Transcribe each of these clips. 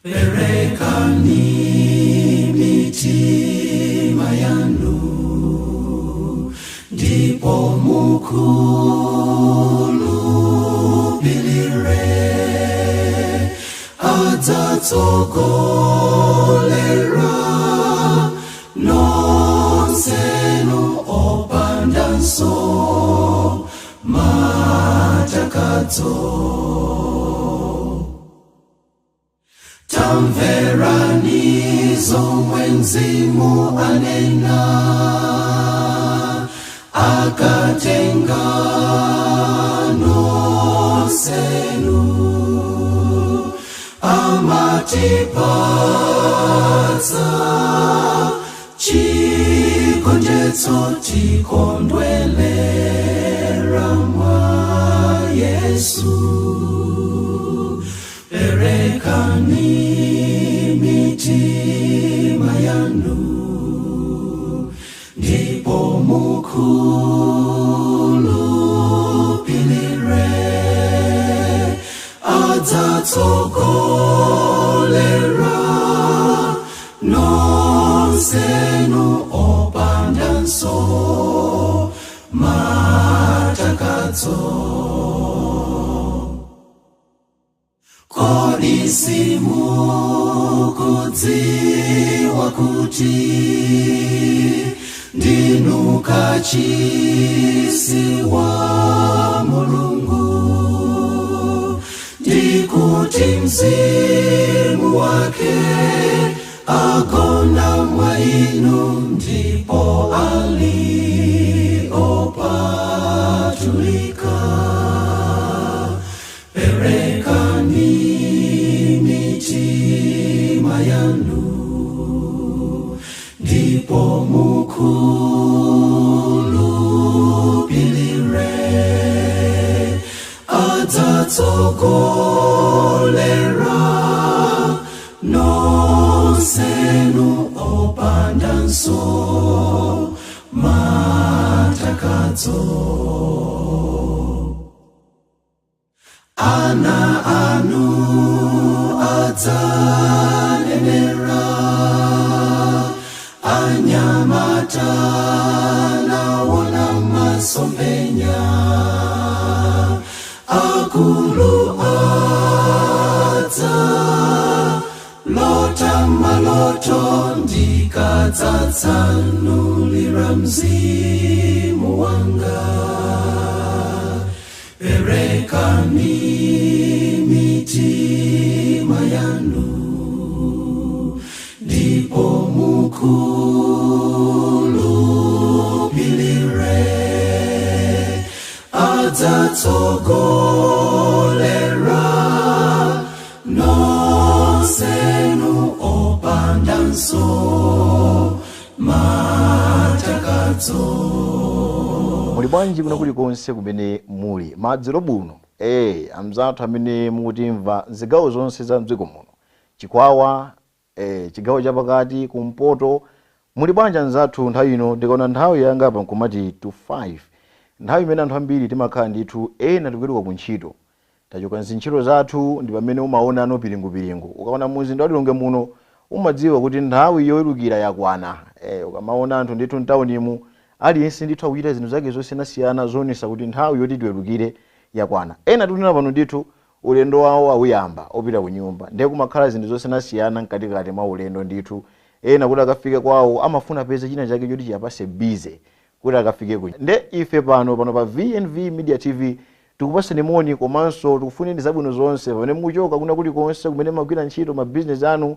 Perekani mitima yanu, ndipo mukhulupirire, adzatsogolera nonsenu opandanso matakadzo. Tamverani zomwe Mzimu anena, akatenga nonsenu, amatipatsa chigonjetso tikondwelera mwa Yesu. Perekani mitima yanu, ndipo mukhulupirire, adzatsogolera nonsenu opandanso matakadzo. Kodi simukudziwa kuti ndinu kachisi wa Mulungu, ndikuti Mzimu wake agona mwa inu, ndipo aliopatulika. Perekani mitima yanu, ndipo mukhulupirire, adzatsogolera nonsenu opandanso matakadzo. Ana anu adzanenera, anyamata nawona masomphenya, akulu adza lota maloto, ndikadzatsanulira Mzimu wanga. Perekani mitima yanu, ndipo mukhulupirire, adzatsogolera nonsenu opandanso matakadzo. Muli bwanji kuno kulikonse kumene muli madzero buno amzathu amene mukutimva zigawo zonse za mdziko muno, Chikwawa, chigawo chapakati, kumpoto. Muli bwanji anzathu? Nthawi ino ndikaona nthawi yanga apa nkumati 25, nthawi imene anthu ambiri timakhala ndithu ena tikupetuka kuntchito, tachoka ntchito zathu, ndi pamene umaona ano piringu. Ukaona muzinda walilonge muno umadziwa kuti nthawi yowerukira yakwana. Ukamaona anthu ndithu mtaunimu aliyense ndithu akuchita zinthu zake zosiyanasiyana zonesa kuti nthawi yoti tiwerukire yakwana. Ena tunena pano ndithu ulendo wawo awuyamba opita ku nyumba, ndiye kumakhala zinthu zosiyanasiyana mkatikati mwa ulendo ndithu. Ena kuti akafike kwawo amafuna peza china chake choti chiyapase busy kuti akafike ku. Nde ife pano pa VNV Media TV tikupaseni moni, komanso tikufuneni zabwino zonse pamene mukuchoka kuna kulikonse kumene magwira ntchito ma business anu,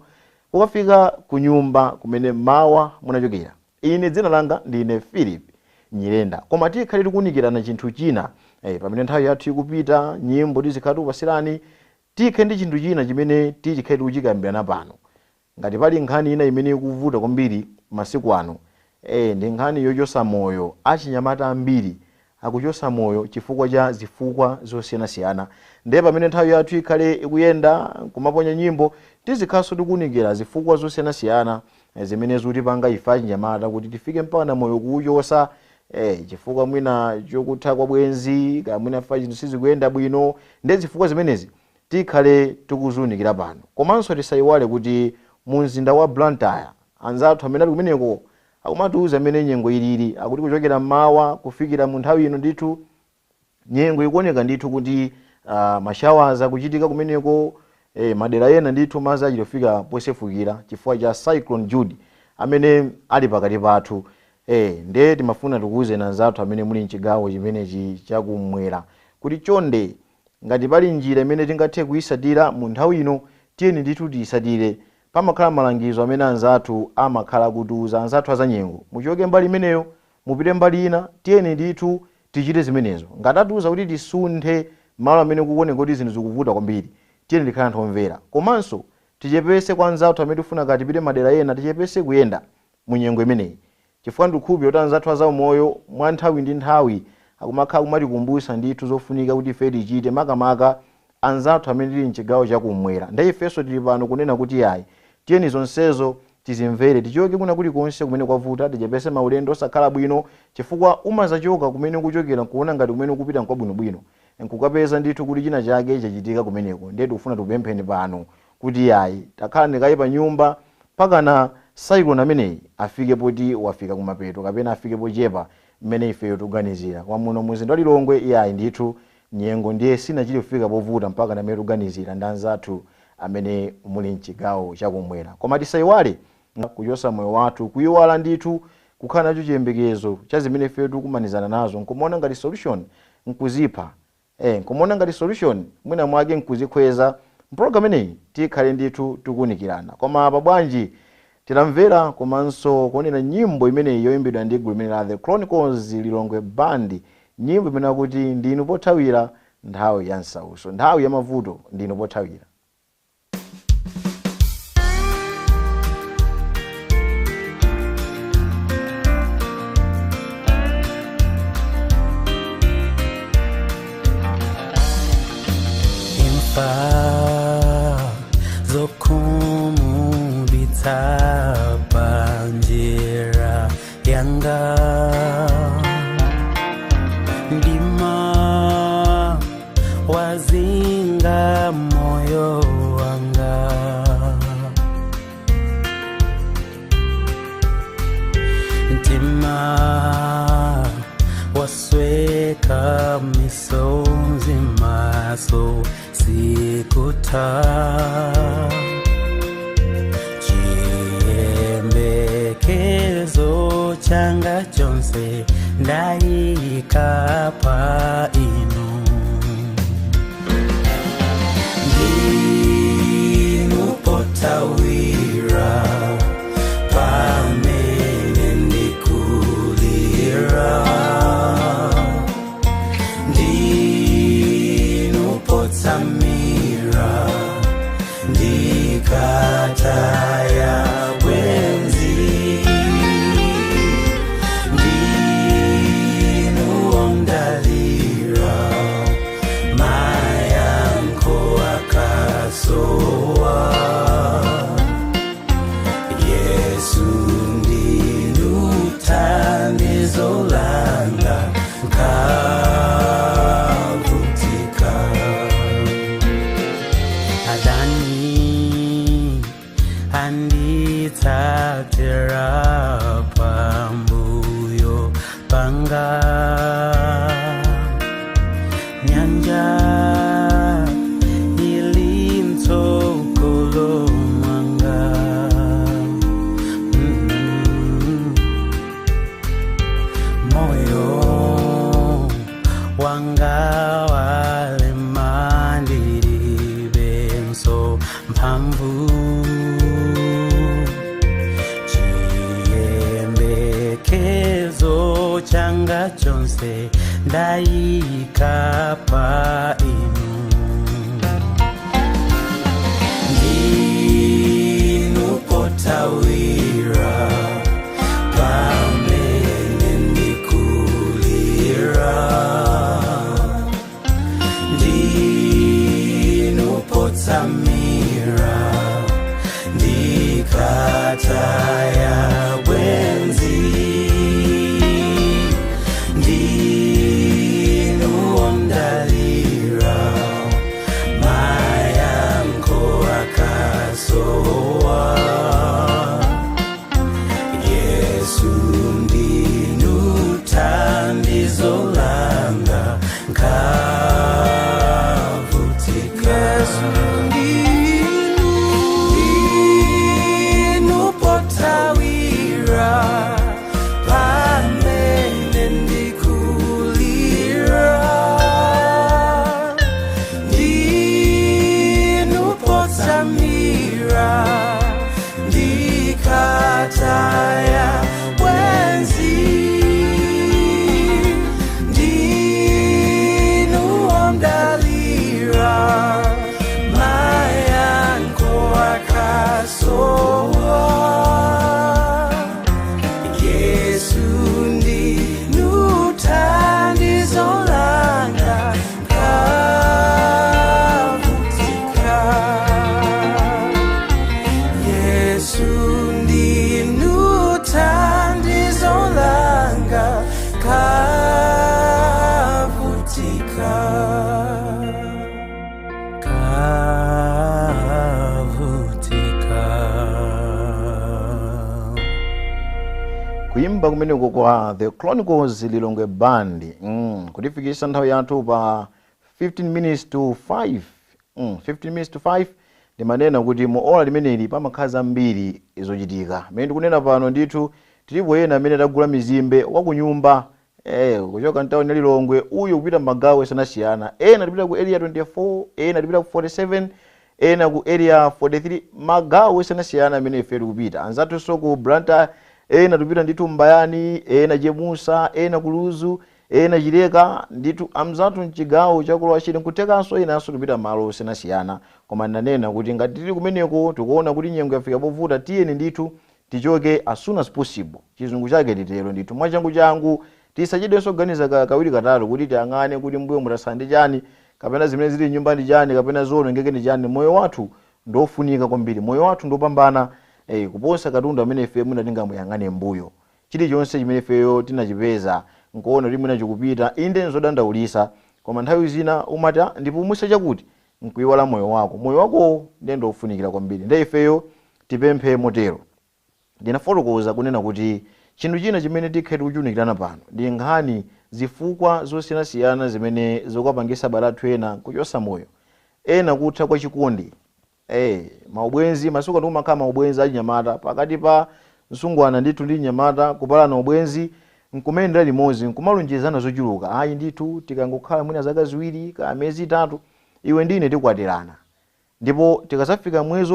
ukafika ku nyumba kumene mawa munachokera. Ine dzina langa ndine Philip Nyirenda, koma tikhale tikunikirana chinthu china pamene nthawi yathu ikupita, nyimbo tizikhale tikupasirani, tikhe ndi chinthu china chimene tikhale tikuchikambirana pano. Ngati pali nkhani ina imene ikuvuta kwambiri masiku ano, ndi nkhani yochosa moyo. Achinyamata ambiri akuchosa moyo chifukwa cha zifukwa zosiyanasiyana. Ndiye pamene nthawi yathu ikhale ikuyenda kumaponya nyimbo, tizikhaso tikunikira zifukwa zosiyanasiyana zimene zikutipanga ife achinyamata kuti tifike mpaka moyo kuuchosa, chifukwa mwina chokutha kwa bwenzi, kamwina fa chinthu sizikuyenda bwino. Ndi zifukwa zimenezi tikhale tikuzunikira pano. Komanso tisayiwale kuti mu mzinda wa Blantyre anzathu amene ali kumeneko akumatiuza amene nyengo ilili, akuti kuchokera mmawa kufikira mu nthawi ino ndithu nyengo ikuoneka ndithu kuti mashawaza kuchitika kumeneko, madera ena ndithu madzi achitofika posefukira chifukwa cha cyclone Jude amene ali pakati pathu. Nde timafuna tikuuze anzathu amene muli mchigawo chimenechi chakumwera kuti chonde ngati pali njira imene tingathe kuyisatira mu nthawi ino tiyeni ndithu tiyisatire. Pamakhala malangizo amene anzathu amakhala kutiuza anzathu azanyengo, muchoke mbali imeneyo mupite mbali ina, tiyeni ndithu tichite zimenezo. Ngati atiuza kuti tisunthe malo amene kuoneka kuti zinthu zikuvuta kwambiri, tiyeni tikhale anthu omvera. Komanso tichepese kwa anzathu amene tifuna kati tipite madera ena, tichepese kuyenda mu nyengo imeneyi, chifukwa ndikhupe kuti anzathu azaumoyo mwa nthawi ndi nthawi akumakhala kumatikumbutsa ndithu zofunika kuti ife tichite, makamaka anzathu amene tili mchigawo chakumwera. Ndiye ifenso tili pano kunena kuti ayi tiyeni zonsezo tizimvere, tichoke kuna kulikonse kumene kwavuta, tichepese maulendo osakhala bwino, chifukwa umazachoka kumene kuchokera kuona ngati kumene kupita nkwabwinobwino nkukapeza ndithu kuti china chake chachitika kumeneko. Ndiye tikufuna tikupempheni pano kuti ayi takhala ndikayi pa nyumba pakana cyclone ameneyi afike poti wafika kumapeto kapena afike pochepa mmene ifeyo tikuganizira. Kwa muno mzinda wa Lilongwe iyayi ndithu nyengo ndiye sinachili kufika povuta mpaka namene tikuganizira ndi anzathu amene muli mchigawo chakumwera. Koma tisayiwale kuchotsa moyo wathu, kuyiwala ndithu kukhala nacho chiyembekezo cha zimene ifeyo tikumanizana nazo, nkumaona ngati solution nkuzipha, nkumaona ngati solution mwina mwake nkuzikweza. Program ineyi tikhale ndithu tikuunikirana. Koma apa bwanji titamvera komanso kuonera nyimbo imeneyi yoyimbidwa ndi gulu limene la The Chronicles Lilongwe Band, nyimbo imene akuti ndinu pothawira nthawi ya nsauso, nthawi ya mavuto ndinu pothawira. Zokumubitsa njira yanga ndima wazinga moyo wanga ntima wasweka misonzi maso sikuta chiyembekezo changa chonse ndayika pa inu ndinu pothawira pamene ndikulira ndinu potsamira ndikataya bwenzi ndinu ondalira mayankho akasowa Yesu ndinu thandizo langa nkavutika adani anditsatira pambuyo panga nyanja ili mtsogolo mwanga moyo wanga walema ndilibenso mphamvu chiyembekezo changa chonse ndayika pa inu ndinu pothawira pamene ndikulira ndinu potsamira ndikataya bwenzi ndinu ondalira my ndasowa Yesu ndinu thandizo langa kavutika Yesu ndinu thandizo langa kavutika kuimba kumeneko kwa The Chronicles Lilongwe Band kutifikisa nthawi yathu pa 15 minutes to 5 15 minutes to 5 ndimanena kuti mu ola limeneli pamakhaza mbiri zochitika mene ndikunena pano ndithu tilipo ena amene tagula mizimbe wa kunyumba kuchoka ntawuni ya Lilongwe uyu kupita magawo esanasiyana ena tipita ku area 24 ena tipita ku 47 ena ku area 43 magawo esanasiyana amene ife tikupita anzathu so ku Blantyre ena tupita ndithu Mbayani ena Jemusa ena Kuluzu ena Chileka ndithu amzathu mchigawo chakulowa chino kutekanso ena aso tupita malo osanasiyana koma nanena kuti ngati tili kumeneko tikuona kuti nyengo yafika povuta tiyeni ndithu tichoke as soon as possible chizungu chake titero ndithu mwachangu changu tisachedwenso kuganiza kawiri katatu kuti tiyang'ane kuti mbuyo mutasala ndi chani kapena zimene zili nyumba ndi chani kapena zonongeke ndi chani moyo wathu ndofunika kwambiri moyo wathu ndopambana kuposa katundu amene ife mwina tingamuyang'ane mbuyo chilichonse chimene ifeyo tinachipeza nkuona kuti mwina chikupita inde nzodandaulisa koma nthawi zina umata ndipumwisa chakuti nkuiwala moyo wako ndiye ofunikira kwambiri ndiye ifeyo tipemphe motero ndinafotokoza kunena kuti chinthu china chimene tikhe tikuchunikirana pano ndi nkhani zifukwa zosiyanasiyana zimene zikupangisa balathu ena kuchosa moyo ena kutha kwa chikondi maubwenzi masuku ndiumakhala maubwenzi achinyamata pakati pa msungwana ndithu ndi nyamata kupalana ubwenzi nkumendera limodzi nkumalonjezana zochuluka ayi ndithu tikangokhala mwina zaka ziwiri ka miyezi itatu iwe ndine tikwatirana ndipo tikasafika mwezi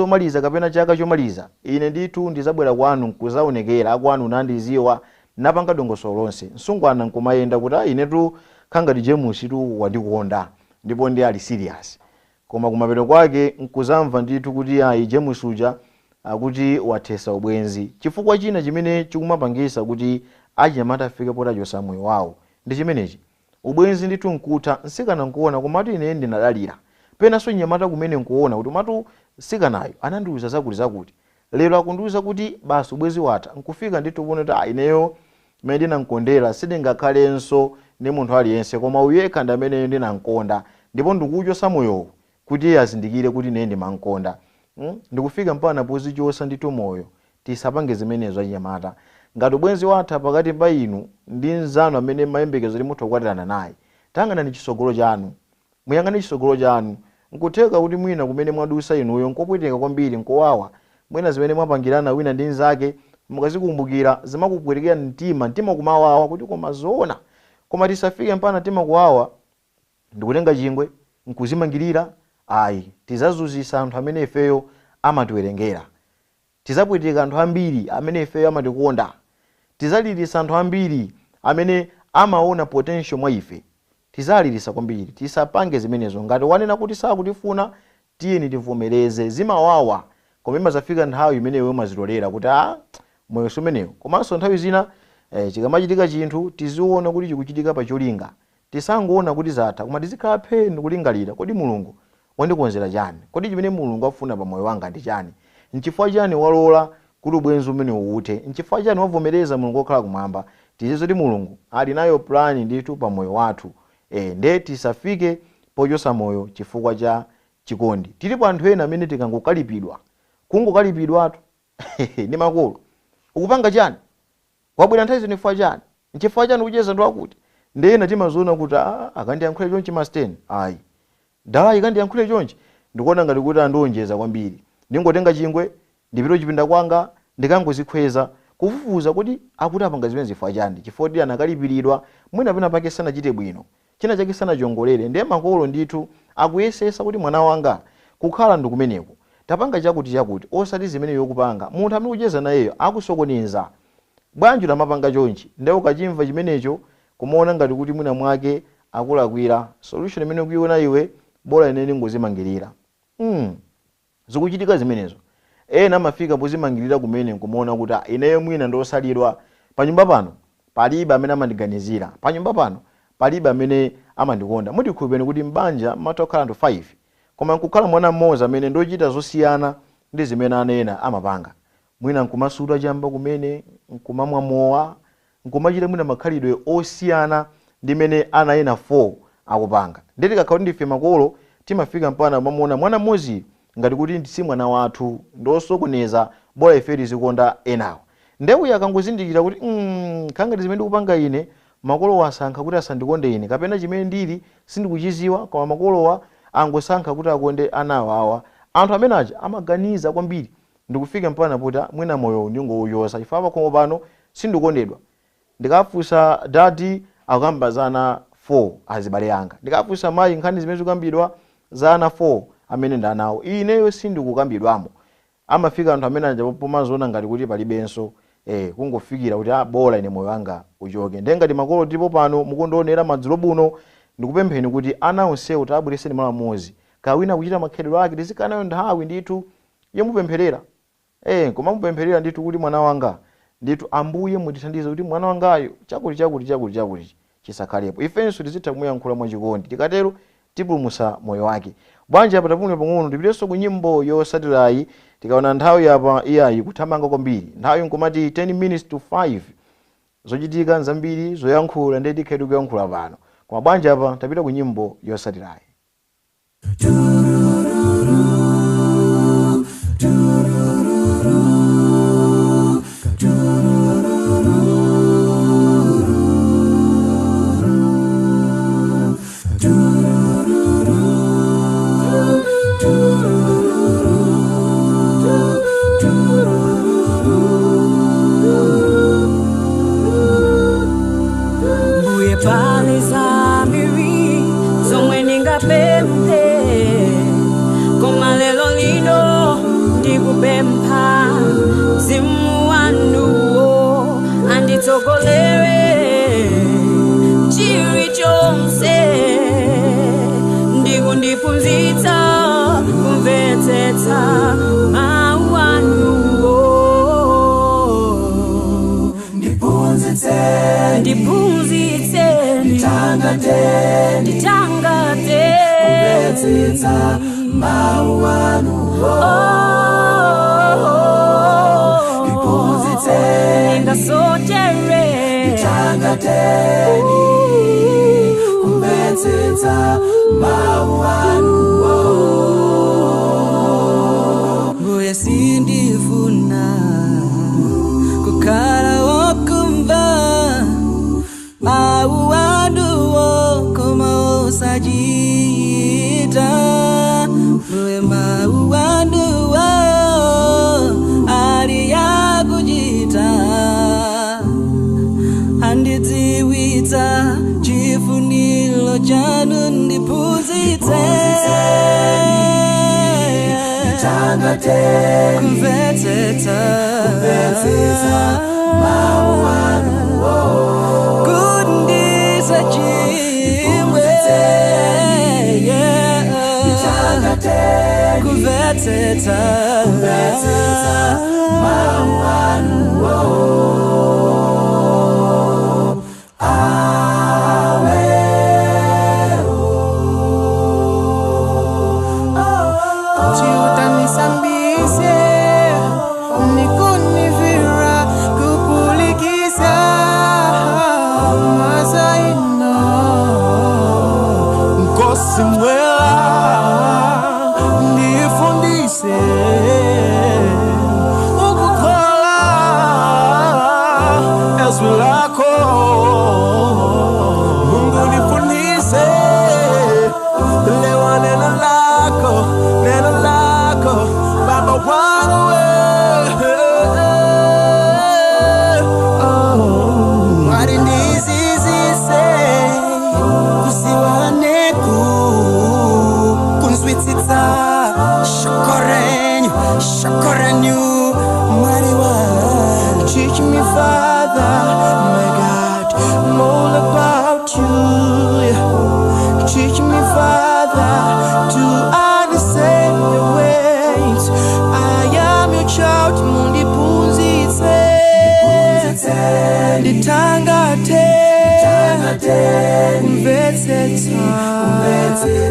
omaliza kapena chaka chomaliza ine ndithu ndizabwera kwanu nkuzaonekera akwanu nandiziwa napanga dongosolo lonse msungwana nkumayenda kuti inetu khangati James tu wandikonda ndipo ndi ali serious koma kumapeto kwake nkuzamva ndithu kuti ayi James uja akuti wathesa ubwenzi chifukwa china chimene chikumapangisa kuti achinyamata afike potachosa moyo wawo ndi chimenechi ubwenzi ndithu nkutha nsikana nkuona komatu ine ndinadalira penanso nyamata kumene nkuona kuti matu sikanayo anandiuza zakuti lero akundiuza kuti basi ubwenzi watha nkufika ndithu kuona kuti ineyo mmene ndinankondera sindingakhalenso ndi munthu aliyense koma uyekha ndi amene ndinankonda ndipo ndikuchosa moyowo kuti azindikire kuti ine ndimankonda ndikufika mpana pozichosa ndithu moyo tisapange zimenezo anyamata ngati ubwenzi watha pakati pa inu ndi nzanu amene mayembekezo limutha kukwatirana naye tang'anani chisogolo chanu muyang'ane chisogolo chanu nkutheka kuti mwina kumene mwadusa inuyo nkopweteka kwambiri nkowawa mwina zimene mwapangirana wina ndi nzake mukazikumbukira zimakupwetekera mtima kumawawa kuti koma zoona koma tisafike mpana mtima kuwawa ndikutenga chingwe nkuzimangirira ayi tizazuzisa anthu amene ifeyo amatiwerengera tizapweteka anthu ambiri amene ifeyo amatikonda tizalirisa anthu ambiri amene amaona potential mwa ife tizalirisa kwambiri tisapange zimenezo ngati wanena kuti sakutifuna tiyeni tivomereze zimawawa koma imazafika nthawi imene iwe umazilolera kuti moyo sumeneyo komanso nthawi zina chikamachitika chinthu tiziona kuti chikuchitika pa cholinga tisangoona kuti zatha koma tizikhala pheni kulingalira kodi Mulungu wandikonzera chani kodi chimene Mulungu afuna pa moyo wanga ndi chani nchifukwa chani walola kuti ubwenzi umene uwuthe nchifukwa chani wavomereza Mulungu okhala kumwamba tizizo kuti Mulungu ali nayo plani ndithu pa moyo wathu nde tisafike pochosa moyo chifukwa cha chikondi tilipo anthu ena amene tikangokalipidwa kungokalipidwatu ndi makolo ukupanga chani wabwera nthawi zinifuwa chani nchifukwa chani kucheza ndo akuti ndena timazoona kuti akandiyankhule chonchi masteni ayi dala ikandiyankhule chonchi ndikuona ngati kuti andionjeza kwambiri ndingotenga chingwe ndipito chipinda kwanga ndikangozikhweza kufufuza kuti akuti apanga zimene zifukwa chani chifukwa kuti anakalipiridwa mwina pena pake sanachite bwino china chake sanachongolere ndiye makolo ndithu akuyesesa kuti mwana wanga kukhala ndikumeneko tapanga chakuti osati zimene yokupanga munthu amene kucheza nayeyo akusokoneza bwanji lamapanga chonchi ndiye ukachimva chimenecho kumaona ngati kuti mwina mwake akulakwira solution imene kuiona iwe bora inene ngozimangirira zikuchitika zimenezo. Ena amafika pozimangirira kumene nkumaona kuti ineyo mwina ndosalidwa panyumba pano palibe amene amandiganizira, panyumba pano palibe amene amandikonda. Mutikhulupireni kuti mbanja matokhala nthu 5 koma nkukhala mwana mmodzi amene ndochita zosiyana ndi zimene anena amapanga. Mwina nkumasula chamba kumene, nkumamwa mowa, nkumachita mwina makhalidwe osiyana ndi mene ana ena 4 akupanga. Ndeti kakhala ndife makolo timafika mpana mamuona mwana mmodzi ngati kuti ndisi mwana wathu ndosokoneza bora ife tizikonda enawo. Ndewu yakangozindikira kuti khangati zimene ndikupanga ine makolo wasankha kuti asandikonde ine kapena chimene ndili sindikuchiziwa koma makolowa angosankha kuti akonde anawo awa. Anthu amene aja amaganiza kwambiri ndikufika mpana kuti mwina moyo ndingoyosa ifa koma pano sindikondedwa. Ndikafusa dadi akamba zana 4 azibale yanga, ndikafusa mayi nkhani zimene zikambidwa zana 4 amene ndanawo ineyo sindikukambidwamo. Amafika anthu amene aja pomazona ngati kuti palibenso kungofikira kuti bola ine moyo wanga uchoke. Ndengati makolo ndipo pano mukondoonera madzulo buno ndikupempheni kuti ana onsewo tabwereseni malo amodzi kawina kuchita makhalidwe ake tizikanayo nthawi ndithu yomupempherera. Koma mupempherera ndithu kuti mwana wanga ndithu Ambuye mutithandize kuti mwana wangayo chakuti chisakhalepo. Ifenso tizitha kumuyankhula mwachikondi tikatero tipulumutsa moyo wake. Bwanji apa tapumule pang'ono tipitenso ku nyimbo yotsatirayi tikaona nthawi yapa iyayi kuthamanga kwambiri. Nthawi nkumati 10 minutes to 5 zochitika nzambiri zoyankhula ndi tikhetu kuyankhula pano. Koma bwanji apa tapita ku nyimbo yotsatirayi. Neno lako Baba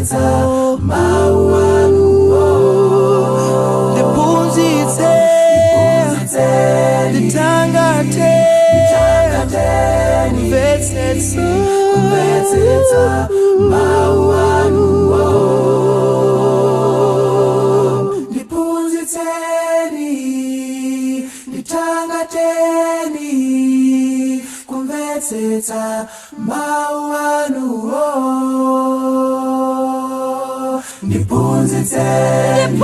kumvetsetsa mawu anuwo. Ndiphunzitse nditangate kumvetsetsa mawu anuwo. Ndiphunzitseni nditangateni kumvetsetsa mawu anuwo. Ndiphunzitseni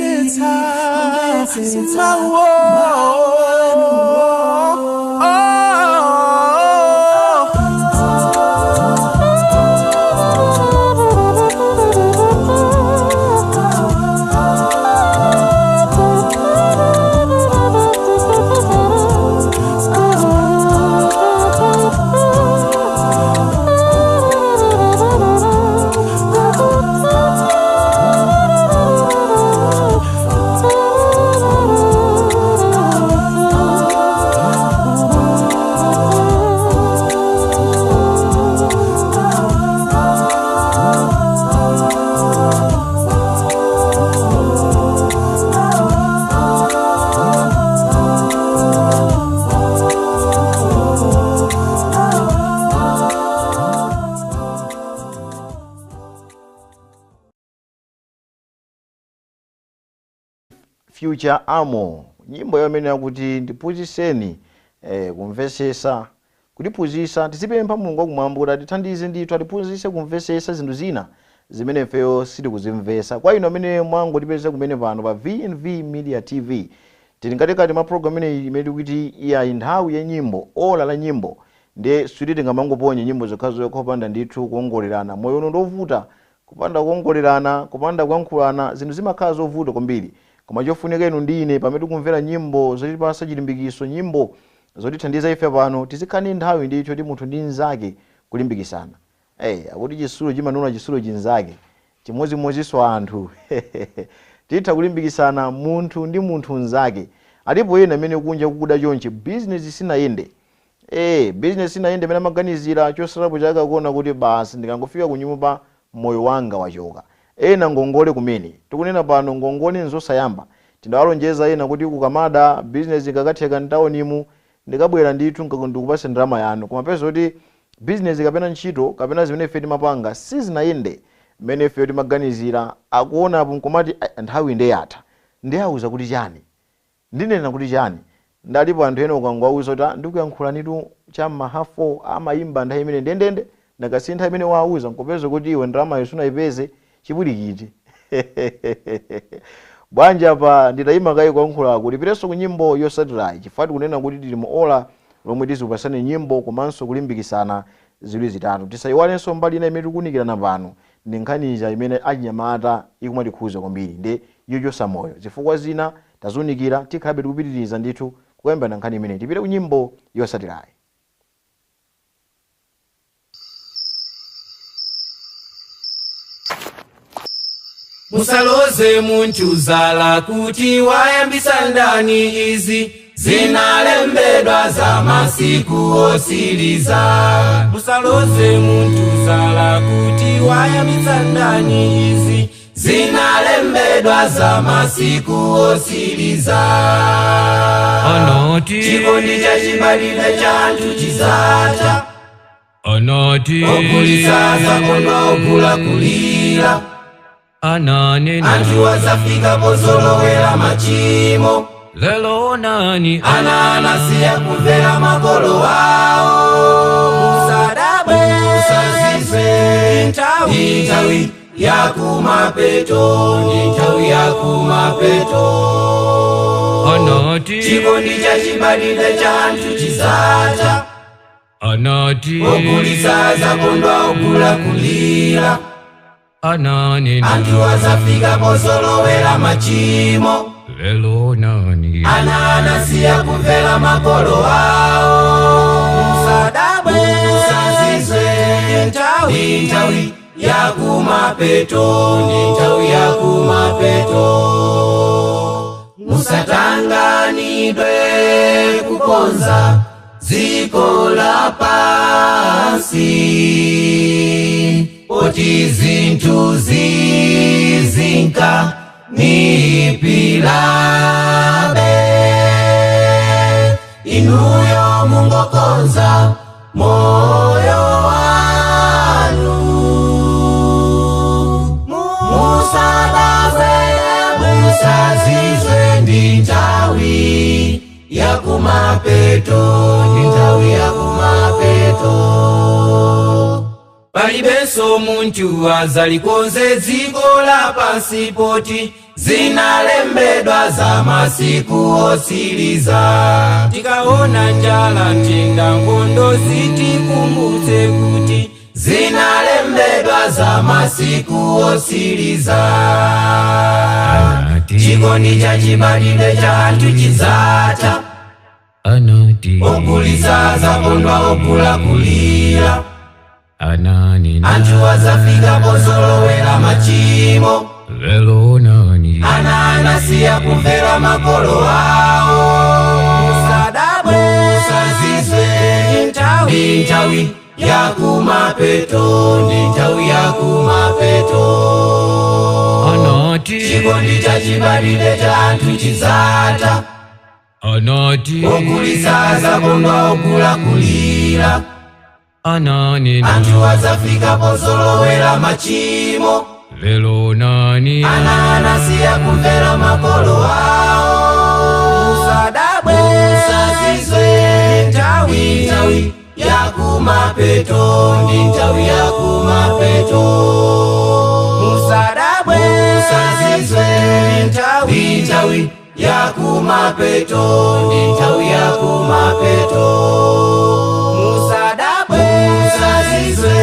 kumvetsetsa mawu anuwo. Future Amo, nyimbo yomene yakuti ndiphunzitseni kumvetsetsa. Kutiphunzitsa tizipempha Mulungu wakumwamba kuti atithandize ndithu atiphunzitse kumvetsetsa zinthu zina zimene ifeyo sitikuzimvetsa. Kwa inu amene mwangotipeza kumene pano pa VNV Media TV, tili katikati mwa program imene kuti ya nthawi ya nyimbo, ola la nyimbo. Ndiye suti tingamangoponya nyimbo zokhazo kopanda ndithu kuongolerana. Moyo uno ndovuta, kupanda kuongolerana, kupanda kuyankhulana, zinthu zimakhala zovuta kwambiri. Koma chofunika inu ndine pamene tikumvera nyimbo zotipasa chilimbikiso, nyimbo zotithandiza ife pano, tizikhani nthawi ndithu kuti munthu ndi nzake kulimbikisana. Akuti chisulo chimanuna chisulo chinzake, chimodzimodzinso anthu. Titha kulimbikisana munthu ndi munthu nzake. Alipo ena amene kunja kukuda chonchi business sinayende. Business sinayende amene amaganizira chosalapo chake akuona kuti basi ndikangofika kunyumba moyo wanga wachoka. Ena ngongole kumene tikunena pano ngongole nzosayamba. Tindawalonjeza ena kuti kukamada business ikakatheka ntawonimu ndikabwera ndithu ndikupase ndrama yanu. Koma pesa kuti business kapena ntchito kapena zimene ife timapanga sizinayende mmene ife timaganizira, akuona apo nkomati nthawi ndi yatha. Ndiye auza kuti chani? Ndinena kuti chani? Ndalipo anthu ena ukangwauza kuti ndikuyankhulanitu chamma hafo amayimba nthawi imene ndendende ndakasintha imene wauza nkopeza kuti iwe ndrama yosunayipeze chibulikiti. Bwanji apa nditayima kai kuyankhula kuti pireso ku nyimbo yotsatirayi chifukwa kunena kuti tili mu ola lomwe tizikupasani nyimbo komanso kulimbikisana ziwiri zitatu. Tisayiwalenso mbali ina imene tikunikirana pano ndi nkhaniza imene achinyamata ikumatikhuza kwambiri ndi yochotsa moyo. Zifukwa zina tazunikira tikhabe tikupitiriza ndithu kuyambana nkhani imene. Tipite ku nyimbo yotsatirayi. Musaloze munchuzala kuti wayambisa ndani izi zinalembedwa za masiku osiriza. Musaloze munchuzala kuti wayambisa ndani izi zinalembedwa za masiku osiriza. Anoti chikondi cha chibalire cha anthu chizata. Anoti okulisaza kondwa okula kulira. Anani anthu azafika pozolowera machimo. lelo nani Ananasiya kumvera makolo wao. Musadabwe musazizwe nthawi yakumapeto, nthawi yakumapeto. Anoti chikondi cha chibalire cha anthu chizata. Anoti okulisaza kondwa okula kulira. ananena anthu azafika pozolowera machimo lelo nani ana anasiya kumvera makolo awo musadabwe musazizwe ndi nthawi yakumapeto ndi nthawi yakumapeto musatanganidwe kukonza dziko lapansi poti zinthu zizinka nipilabe inuyo mungokonza moyo wanu musadabwe musazizwe ndi nthawi yakumapeto ndi nthawi yakumapeto palibenso munthu azalikonze dziko lapansi poti zinalembedwa za masiku otsiriza tikaona njala ntenda nkhondo zitikumbutse kuti zinalembedwa za masiku otsiriza chikondi cha chibadwire cha anthu chidzatha anati ogulitsa azakondwa ogula kulira ananena anthu azafika pozolowera machimo lelo nani ana anasiya kumvera makolo awo musadabwe musazizwe ndi nthawi yakumapeto ndi nthawi yakumapeto anati chikondi cha chibadwire cha anthu chidzatha anati ogulitsa azakondwa ogula kulira ananena anthu azafika pozolowera machimo lelo nani ana anasiya kumvera makolo awo musadabwe musazizwe nthawi yakumapeto ndi nthawi yakumapeto musadabwe musazizwe nthawi yakumapeto ndi nthawi yakumapeto musadabwe musazizwe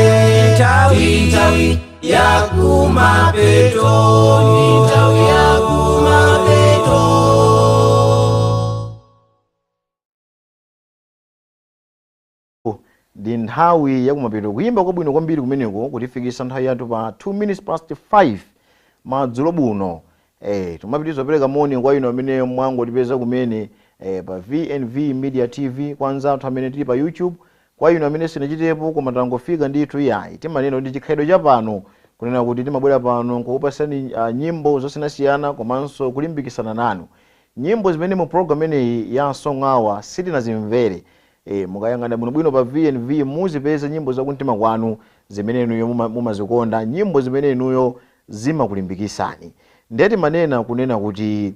nthawi yakumapeto ndi nthawi yakumapeto ndi nthawi yakumapeto kuyimba kwabwino kwambiri kumeneko kutifikisa nthawi yathu pa 2 minutes past 5 madzulo buno. Tumapitiza pereka moni kwa ino amene mwangotipeza kumene pa VNV Media TV, kwanza anthu amene tili pa YouTube, kwa ino amene sinachitepo koma tangofika ndithu yayi timanena ndi chikhalidwe cha pano kunena kuti timabwera pano nkukupasani nyimbo zosiyanasiyana komanso kulimbikisana nanu. Nyimbo zimene mu program ineyi ya Song Hour sitinazimvere mukayang'ana bwinobwino pa VNV muzipeza nyimbo zakumtima kwanu zimene inuyo mumazikonda, nyimbo zimene inuyo zimakulimbikisani. Ndeti manena kunena kuti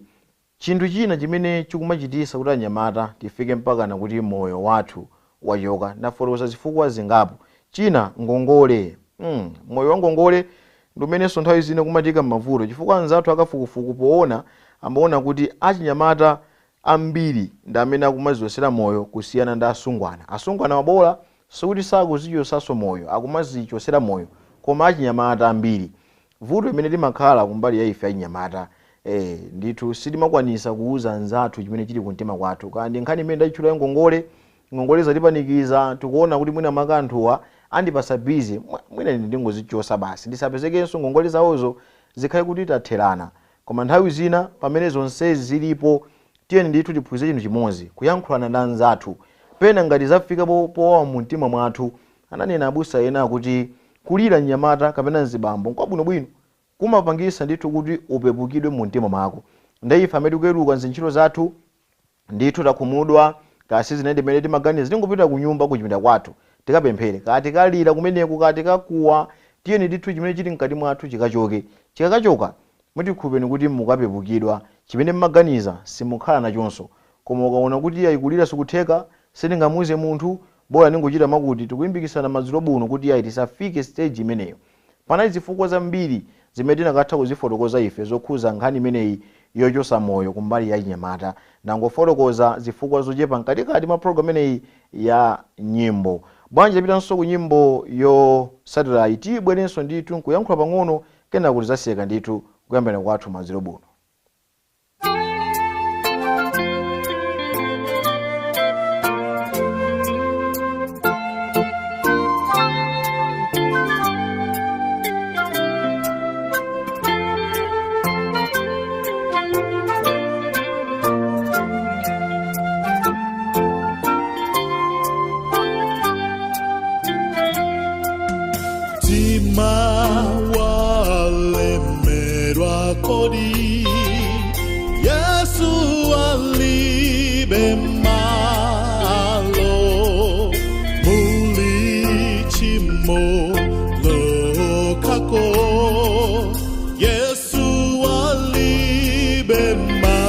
chinthu china chimene chikumachitisa kuti anyamata tifike mpaka na kuti moyo wathu wachoka nafotokoza zifukwa zingapo. China ngongole, moyo wa ngongole ndumenenso nthawi zina kumatika mavuto chifukwa anzathu akafukufuku poona amaona kuti achinyamata ambiri ndi amene akumaziyosera moyo kusiyana ndi asungwana. Asungwana mabola sikuti sakuzichosaso moyo, akumazichosera moyo, koma achinyamata ambiri vuto imene limakhala kumbali ya ife achinyamata ndithu sitimakwanisa kuuza anzathu chimene chili kumtima kwathu. Kandi nkhani imene ndachitchula ngongole, ngongole zatipanikiza tikuona kuti mwina makanthuwa andipasa busy, mwina ndingozichosa basi ndisapezekenso ngongole zawozo zikhale kuti tatherana. Koma nthawi zina pamene zonsezi zilipo tiyeni ndithu tiphunzire chinthu chimodzi, kuyankhulana ndi anzathu pena ngati zafika powawa mu mtima mwathu. Ananena abusa ena kuti kulira nyamata kapena nzibambo kwabwinobwino kumapangisa ndithu kuti upepukidwe mu mtima mwako. Ndaife amene tikuweruka ntchito zathu ndithu takhumudwa kasi zinaende pamene timaganiza tingopita ku nyumba kuchipinda kwathu tikapemphere, kati kalira kumeneko kati kakuwa, tiyeni ndithu chimene chili mkati mwathu chikachoke. Chikakachoka mutikhupeni kuti mukapepukidwa, chimene mmaganiza simukhala nachonso. Koma ukaona kuti ayikulira sikutheka sitingamuze munthu, bora ningochita makuti tikulimbikisana madzulo buno kuti ayi tisafike stage imeneyo. Panali zifukwa zambiri zimene tinakatha kuzifotokoza ife zokhuza nkhani imeneyi yochosa moyo kumbali ya chinyamata. Nangofotokoza zifukwa zochepa mkatikati mwa program imeneyi ya nyimbo. Bwanji tapitanso ku nyimbo yo satellite, bwerenso ndithu nkuyankhula pang'ono kena kuti zasiyeka ndithu kuyambana kwathu madzulo buno. Walemerwa kodi Yesu alibe malo muli chimo lokako Yesu alibe malo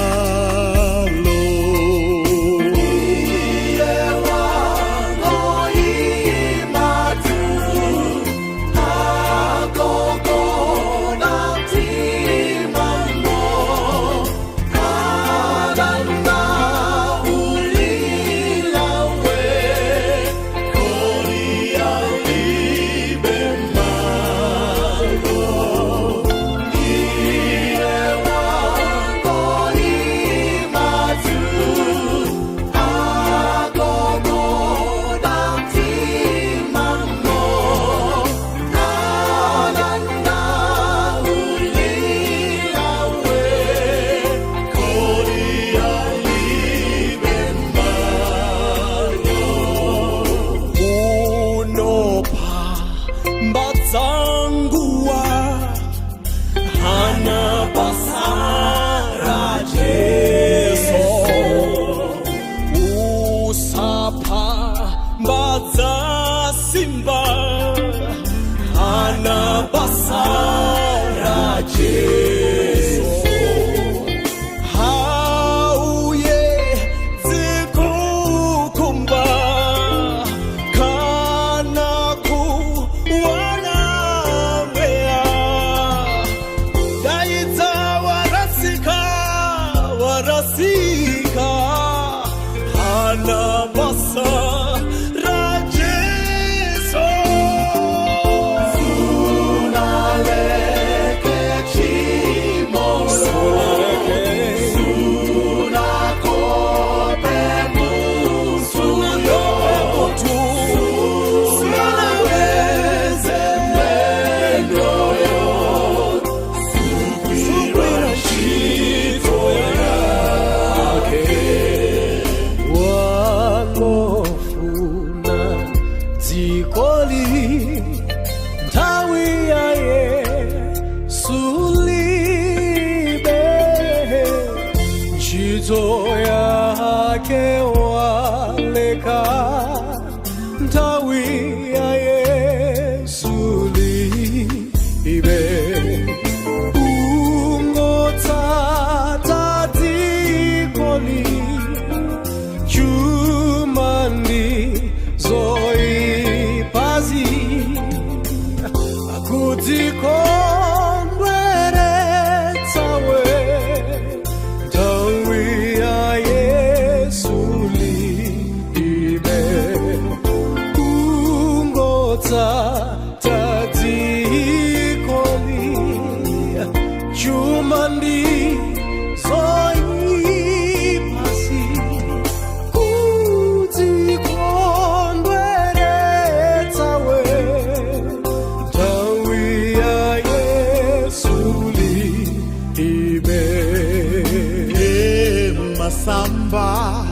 Samba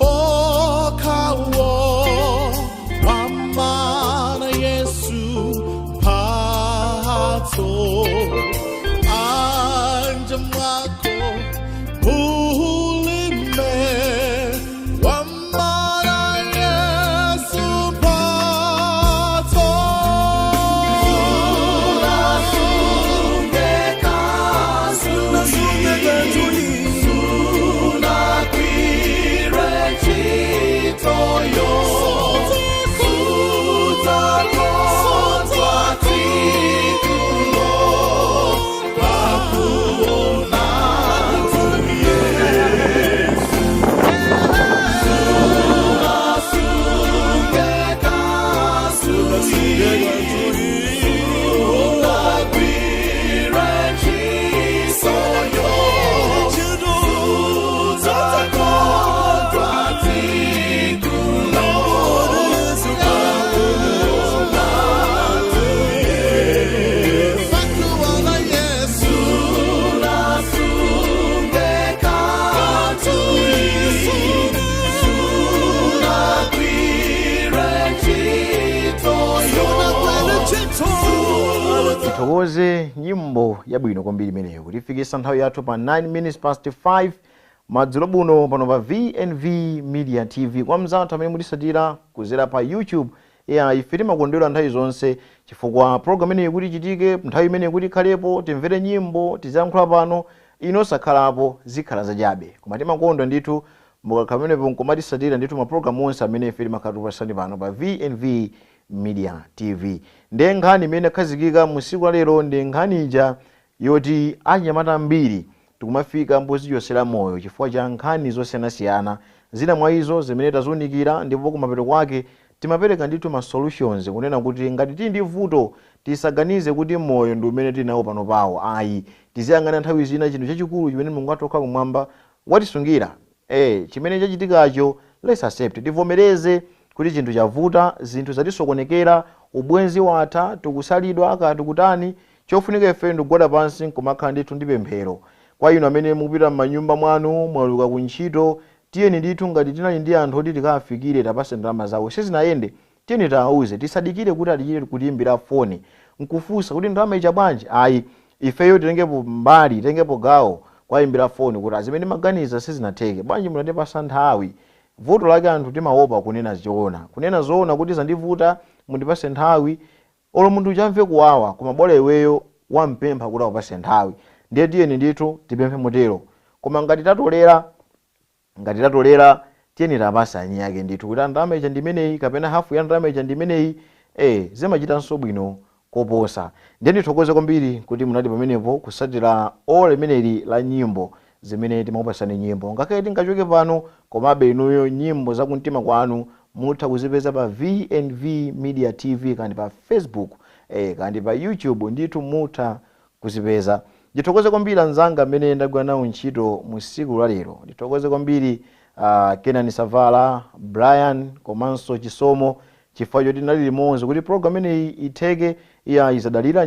okawo mama Yesu pato anja mwako ulime mama Yesu pato sunga tuli tithokoze nyimbo yabwino kwambiri imeneyo kutifikisa nthawi yathu pa 9 minutes past 5 madzulo buno pano pa VNV Media TV kwa mzathu amene mutisatira kuzera pa YouTube. Ife timakondwera nthawi zonse chifukwa program imeneyi kuti ichitike, nthawi imeneyi kuti ikhalepo, timvere nyimbo, tiziyankhula pano, inosakhalapo zikhala zachabe. Koma timakondwa ndithu mukakhala pamenepo nkumatisatira ndithu maprogramu onse amene ife timakhala tikupasani pano pa VNV Media TV. Ndi nkhani imene yakhazikika musiku lero ndi nkhani ija yoti anyamata ambiri tikumafika mbuzi yosera moyo chifukwa cha nkhani zosiyanasiyana. Zina mwa izo zimene tazunikira ndipo kumapeto kwake timapereka ndithu ma solutions kunena kuti ngati tili ndi vuto tisaganize kuti moyo ndi umene tinawo pano pawo. Ayi, tiziyang'ana nthawi zina chinthu chachikulu chimene Mulungu atokha kumwamba watisungira. Chimene chachitikacho let's accept, tivomereze kuti chinthu chavuta, zinthu zatisokonekera, ubwenzi watha, tikusalidwa aka tikutani, chofunika ife ndikugwada pansi nkumakhala ndithu ndi pemphero. Kwa inu amene mukupita m'manyumba mwanu mwaluka kuntchito, tiyeni ndithu ngati tinali ndi anthu oti tikafikire tapase ndalama zawo sizinayende, tiyeni taawuze, tisadikire kuti atichire kutiimbira foni nkufunsa kuti ndalama icha bwanji. Ayi, ifeyo titengepo mbali, titengepo gawo kwa imbira foni kuti azimene maganiza sizinatheke bwanji munatipasa nthawi. Vuto lake anthu timaopa kunena zoona, kunena zoona kuti zandivuta mundipase nthawi, olo munthu uchamve kuwawa koma bora iweyo wampempha kuti akupase nthawi. Ndiye tiyeni ndithu tipemphe motero. Koma ngati tatolera tiyeni tapasa anyake ndithu kuti ndalama icha ndimeneyi kapena hafu ya ndalama icha ndimeneyi, zimachitanso bwino koposa. Ndiye ndithokoze kwambiri kuti munati pamenepo kusatira ole limeneli la nyimbo zimene timakupasani nyimbo. Ngakhale tingachoke pano komabe inuyo nyimbo zakumtima kwanu mutha kuzipeza pa VNV Media TV kandi pa Facebook kandi pa YouTube ndithu mutha kuzipeza. Ndithokoze kwambiri anzanga amene ndagwira nawo ntchito musiku la lero. Ndithokoze kwambiri Kenan Savala, Brian komanso Chisomo chifukwa choti tinali limodzi kuti program ineyi itheke izadalira